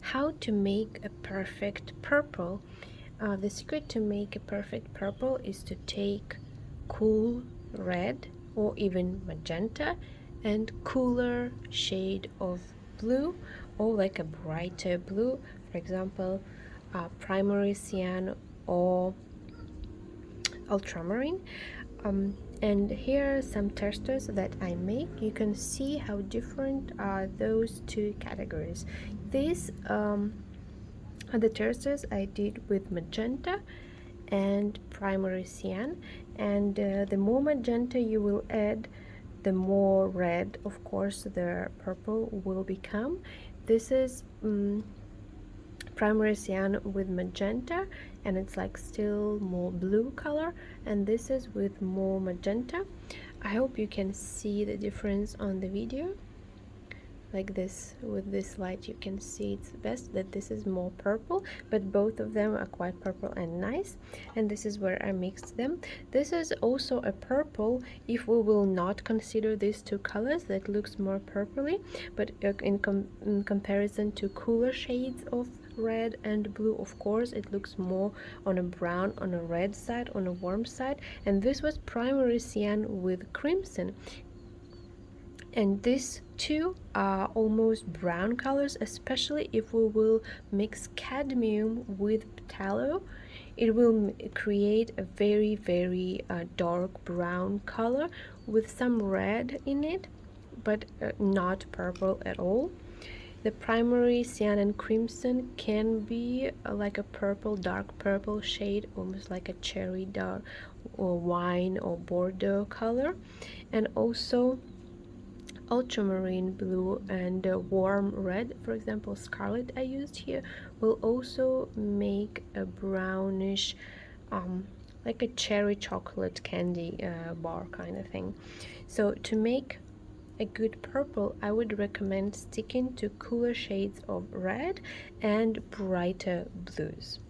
How to make a perfect purple. The secret to make a perfect purple is to take cool red or even magenta and cooler shade of blue or like a brighter blue, for example primary cyan or ultramarine. And here are some testers that I make. You can see how different are those two categories. These are the testers I did with magenta and primary cyan, and the more magenta you will add, the more red of course the purple will become. This is primary cyan with magenta, and it's like still more blue color, and this is with more magenta. I hope you can see the difference on the video. Like this, with this light you can see it's best that this is more purple, but both of them are quite purple and nice, and this is where I mixed them. This is also a purple if we will not consider these two colors, that looks more purpley, but in comparison to cooler shades of red and blue, of course it looks more on a brown, on a red side, on a warm side. And this was primary cyan with crimson, and these two are almost brown colors, especially if we will mix cadmium with phthalo. It will create a very dark brown color with some red in it, but not purple at all. The primary cyan and crimson can be like a purple, dark purple shade, almost like a cherry dark or wine or Bordeaux color. And also ultramarine blue and warm red, for example scarlet I used here, will also make a brownish like a cherry chocolate candy bar kind of thing. So to make a good purple, I would recommend sticking to cooler shades of red and brighter blues.